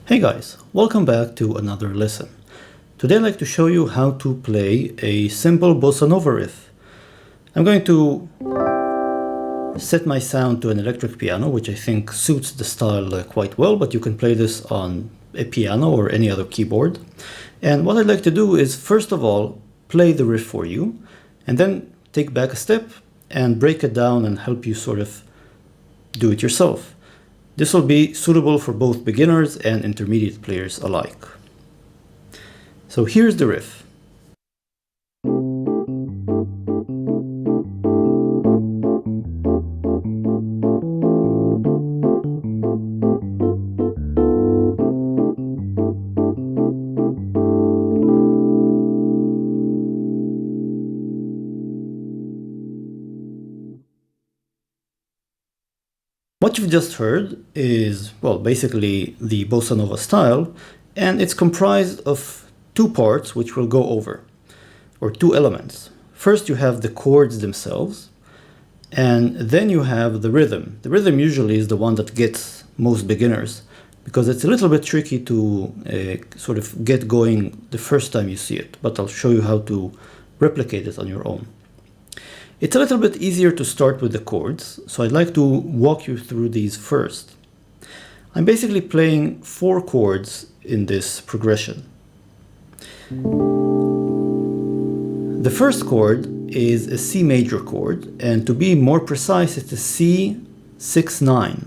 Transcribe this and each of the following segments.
Hey guys, welcome back to another lesson. Today I'd like to show you how to play a simple Bossa Nova riff. I'm going to set my sound to an electric piano, which I think suits the style quite well, but you can play this on a piano or any other keyboard. And what I'd like to do is, first of all, play the riff for you, and then take back a step and break it down and help you sort of do it yourself. This will be suitable for both beginners and intermediate players alike. So here's the riff. What you've just heard is, well, basically the Bossa Nova style, and it's comprised of two parts which we'll go over, or two elements. First you have the chords themselves, and then you have the rhythm. The rhythm usually is the one that gets most beginners, because it's a little bit tricky to sort of get going the first time you see it, but I'll show you how to replicate it on your own. It's a little bit easier to start with the chords, so I'd like to walk you through these first. I'm basically playing 4 chords in this progression. The first chord is a C major chord, and to be more precise, it's a C6-9.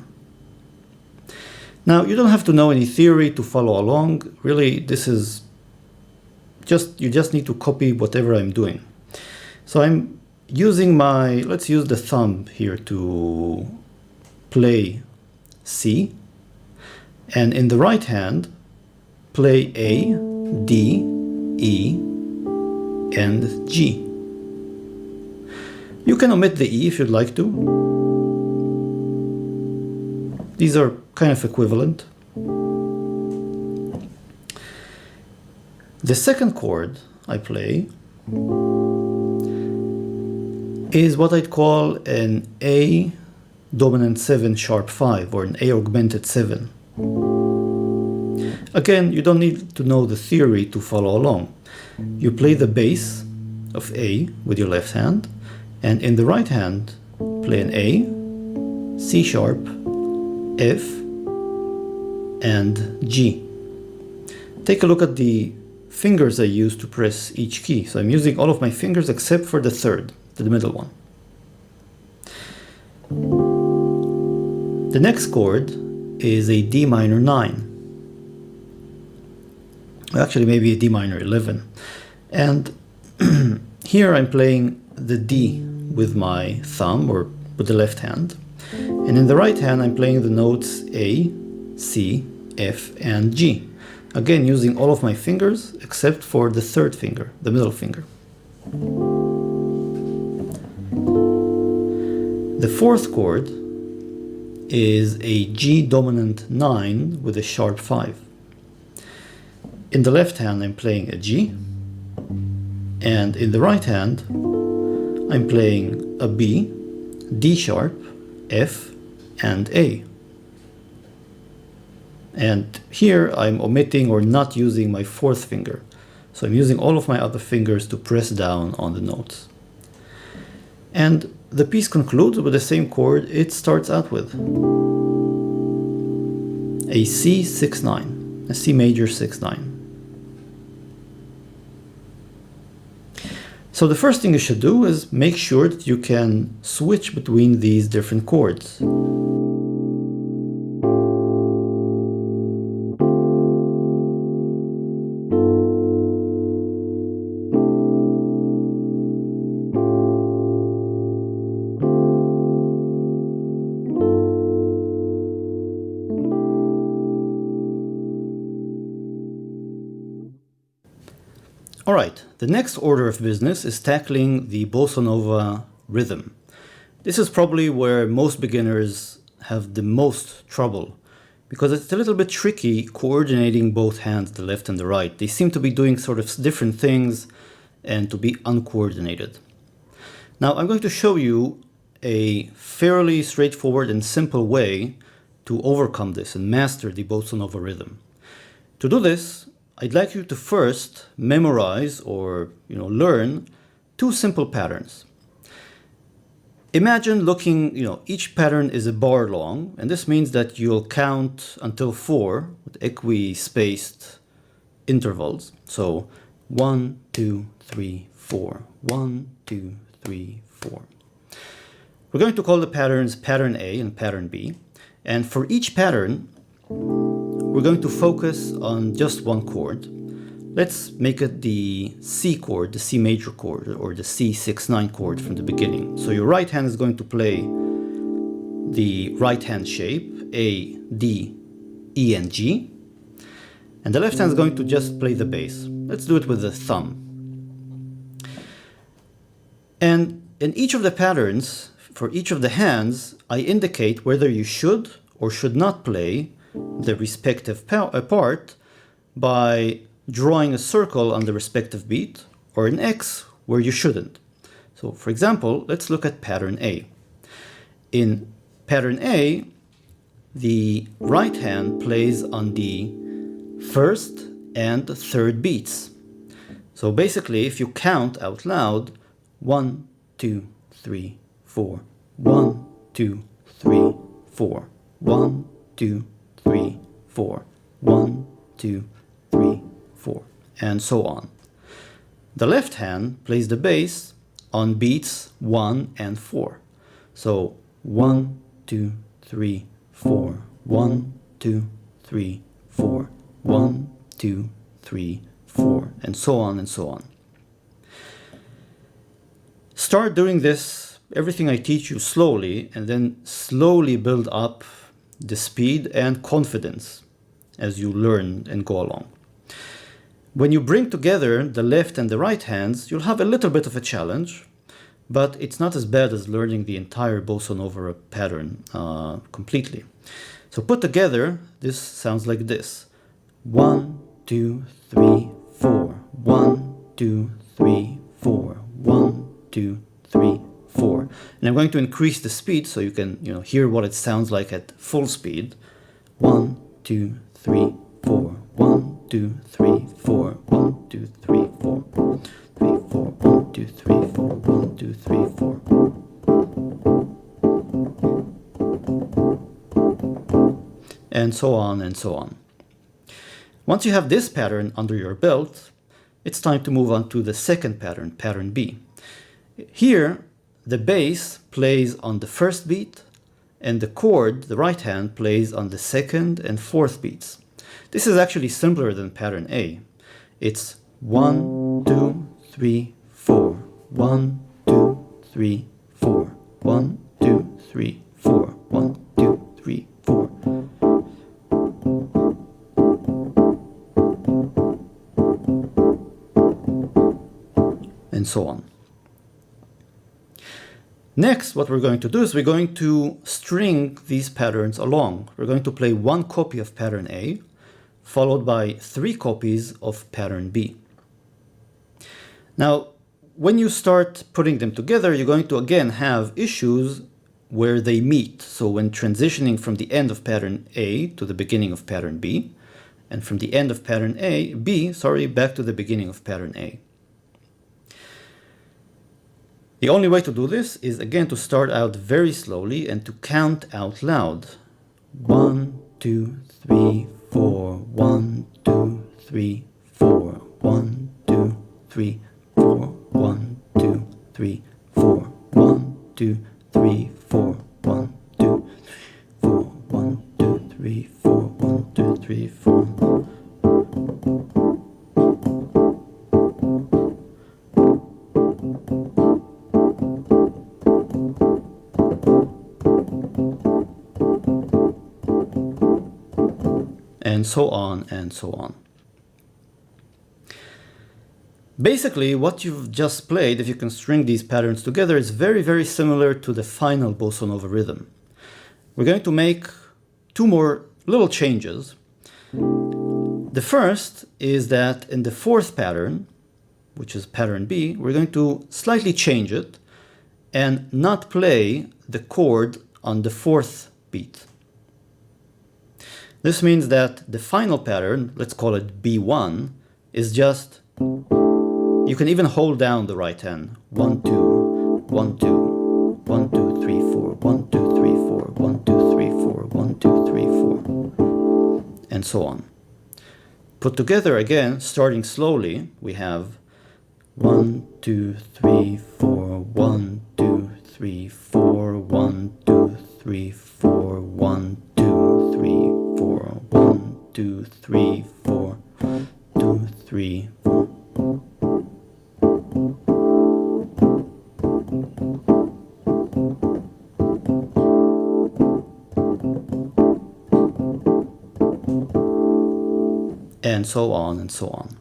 Now, you don't have to know any theory to follow along. Really, this is you just need to copy whatever I'm doing. So I'm using let's use the thumb here to play C, and in the right hand play A, D, E, and G. You can omit the E if you'd like to. These are kind of equivalent. The second chord I play is what I'd call an A dominant 7 sharp 5, or an A augmented 7. Again, you don't need to know the theory to follow along. You play the bass of A with your left hand, and in the right hand play an A, C sharp, F, and G. Take a look at the fingers I use to press each key. So I'm using all of my fingers except for the third, the middle one. The next chord is a D minor 9. Actually, maybe a D minor 11. And here I'm playing the D with my thumb, or with the left hand. And in the right hand, I'm playing the notes A, C, F, and G. Again, using all of my fingers except for the third finger, the middle finger. The fourth chord is a G dominant 9 with a sharp 5. In the left hand I'm playing a G, and in the right hand I'm playing a B, D sharp, F, and A. And here I'm omitting or not using my fourth finger, so I'm using all of my other fingers to press down on the notes. And the piece concludes with the same chord it starts out with. A C6-9, a C major 6-9. So the first thing you should do is make sure that you can switch between these different chords. Alright, the next order of business is tackling the Bossa Nova rhythm. This is probably where most beginners have the most trouble, because it's a little bit tricky coordinating both hands, the left and the right. They seem to be doing sort of different things and to be uncoordinated. Now I'm going to show you a fairly straightforward and simple way to overcome this and master the Bossa Nova rhythm. To do this, I'd like you to first memorize or learn two simple patterns. Imagine looking, each pattern is a bar long, and this means that you'll count until 4 with equi-spaced intervals. So 1, 2, 3, 4. 1, 2, 3, 4. We're going to call the patterns pattern A and pattern B. And for each pattern, we're going to focus on just one chord. Let's make it the C chord, the C major chord, or the C6-9 chord from the beginning. So your right hand is going to play the right hand shape, A, D, E, and G. And the left hand is going to just play the bass. Let's do it with the thumb. And in each of the patterns, for each of the hands, I indicate whether you should or should not play the respective part by drawing a circle on the respective beat, or an X where you shouldn't. So for example, let's look at pattern A. In pattern A, the right hand plays on the first and third beats. So basically, if you count out loud, 1, 2, 3, 4, 1, 2, 3, 4, 1, 2, 3, 4, 1, 2, 3, 4, and so on. The left hand plays the bass on beats 1 and 4. So 1, 2, 3, 4, 1, 2, 3, 4, 1, 2, 3, 4, and so on and so on. Start doing this, everything I teach you, slowly, and then slowly build up the speed and confidence as you learn and go along. When you bring together the left and the right hands, you'll have a little bit of a challenge, but it's not as bad as learning the entire Bossa Nova pattern completely. So put together, this sounds like this. 1, 2, 3, 4. 1, 2, 3, 4. 1, 2, 3, 4. And I'm going to increase the speed so you can hear what it sounds like at full speed. 1, 2, 3, 4. 1, 2, 3, 4. 1, 2, 3, 4. 3, 4. 1, 2, 3, 4. 1, 2, 3, 4. And so on and so on. Once you have this pattern under your belt, it's time to move on to the second pattern, pattern B. Here, the bass plays on the first beat, and the chord, the right hand, plays on the second and fourth beats. This is actually simpler than pattern A. It's 1, 2, 3, 4. 1, 2, 3, 4. 1, 2, 3, 4. 1, 2, 3, 4. And so on. Next, what we're going to do is we're going to string these patterns along. We're going to play one copy of pattern A, followed by 3 copies of pattern B. Now, when you start putting them together, you're going to again have issues where they meet. So when transitioning from the end of pattern A to the beginning of pattern B, and from the end of pattern B, back to the beginning of pattern A. The only way to do this is again to start out very slowly and to count out loud. 1, 2, 3, 4. 1, 2, 3, 4. 1, 2, 3, 4. 1, 2, 3, 4. 1, 2, 3, 4. 1, 2, 4. 1, 2, 3, 4. 1, 2, 3, 4. And so on and so on. Basically, what you've just played, if you can string these patterns together, is very, very similar to the final Bossa Nova rhythm. We're going to make 2 more little changes. The first is that in the 4th pattern, which is pattern B, we're going to slightly change it and not play the chord on the 4th beat. This means that the final pattern, let's call it B1, is just, you can even hold down the right hand. 1, 2, 1, 2, 1, 2, 3, 4, 1, 2, 3, 4, 1, 2, 3, 4, 1, 2, 3, 4, and so on. Put together again, starting slowly, we have 1, 2, 3, 4, 1, 2, 3, 4, 1, 2, 3, 4, 1, 2, 3, 4, 1, 2, 3, 4, 2, 3, 4. And so on and so on.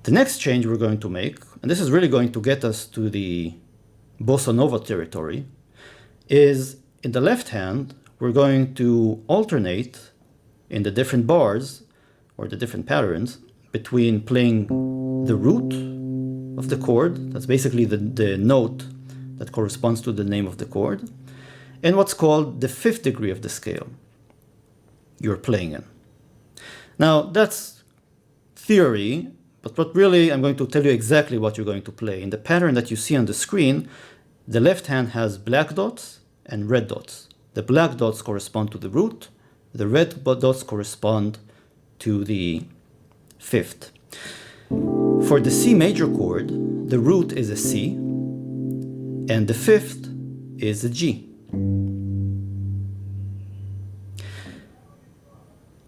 The next change we're going to make, and this is really going to get us to the Bossa Nova territory, is in the left hand, we're going to alternate in the different bars or the different patterns between playing the root of the chord, that's basically the note that corresponds to the name of the chord, and what's called the fifth degree of the scale you're playing in. Now, that's theory, but what really, I'm going to tell you exactly what you're going to play. In the pattern that you see on the screen, the left hand has black dots and red dots. The black dots correspond to the root, the red dots correspond to the fifth. For the C major chord, the root is a C, and the fifth is a G.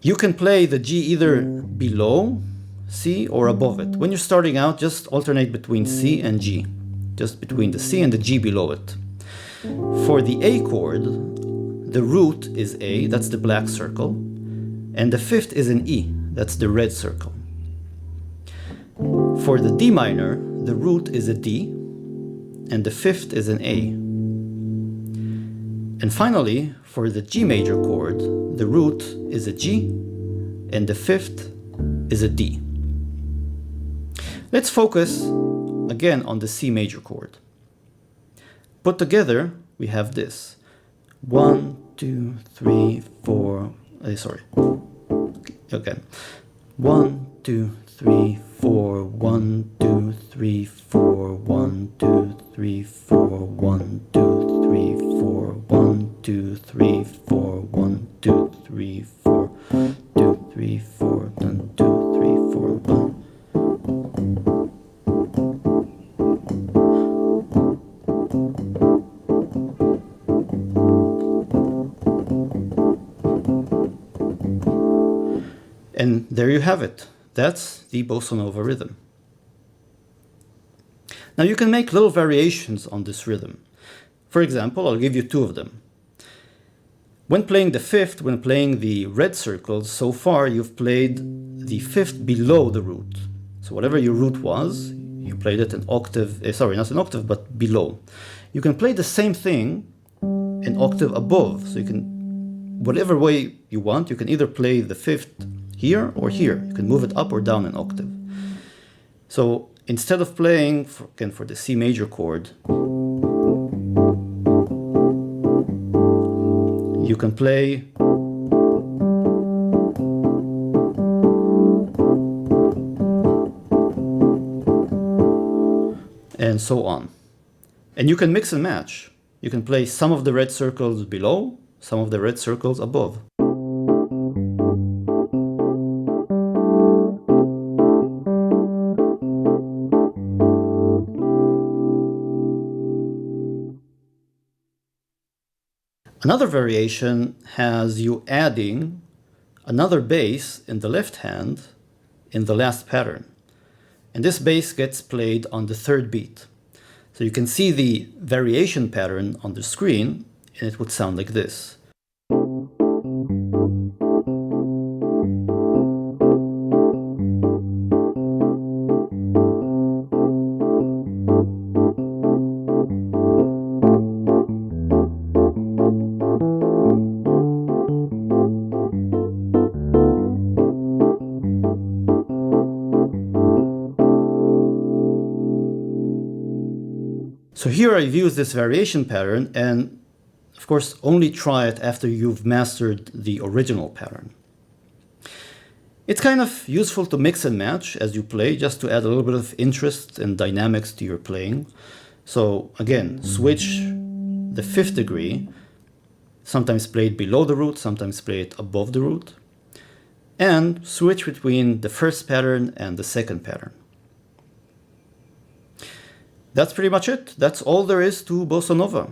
You can play the G either below C or above it. When you're starting out, just alternate between C and G, just between the C and the G below it. For the A chord, the root is A, that's the black circle, and the fifth is an E, that's the red circle. For the D minor, the root is a D, and the fifth is an A. And finally, for the G major chord, the root is a G, and the fifth is a D. Let's focus again on the C major chord. Put together, we have this. 1, 2, 3, 4, again. 1, 2, 3, 4, 1, 2, 3, 4, 1, 2, 3, 4, 1, 2, 3, 4, 1, 2, 3, 4, 1, 2, 3, 4, 2, 3, 4, 1, 2, 3, 4, 1. And there you have it. That's the Bossa Nova rhythm. Now you can make little variations on this rhythm. For example, I'll give you two of them. When playing the fifth, when playing the red circles, so far you've played the fifth below the root. So whatever your root was, you played it an octave, not an octave, but below. You can play the same thing an octave above. So you can, whatever way you want, you can either play the fifth here or here. You can move it up or down an octave. So instead of playing, again for the C major chord, you can play and so on. And you can mix and match. You can play some of the red circles below, some of the red circles above. Another variation has you adding another bass in the left hand in the last pattern. And this bass gets played on the third beat. So you can see the variation pattern on the screen, and it would sound like this. So here I've used this variation pattern, and of course, only try it after you've mastered the original pattern. It's kind of useful to mix and match as you play, just to add a little bit of interest and dynamics to your playing. So again, switch the fifth degree, sometimes play it below the root, sometimes play it above the root, and switch between the first pattern and the second pattern. That's pretty much it. That's all there is to Bossa Nova.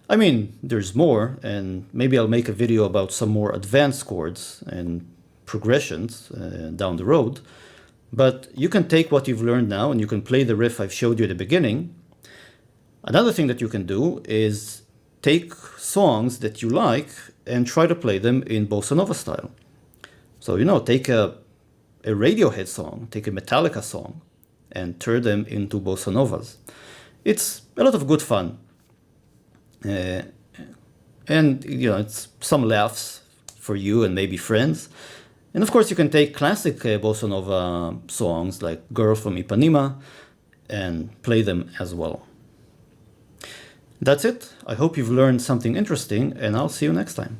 I mean, there's more, and maybe I'll make a video about some more advanced chords and progressions down the road, but you can take what you've learned now and you can play the riff I've showed you at the beginning. Another thing that you can do is take songs that you like and try to play them in Bossa Nova style. So, take a Radiohead song, take a Metallica song, and turn them into Bossa Novas. It's a lot of good fun. And, it's some laughs for you and maybe friends. And of course, you can take classic Bossa Nova songs like Girl from Ipanema and play them as well. That's it. I hope you've learned something interesting, and I'll see you next time.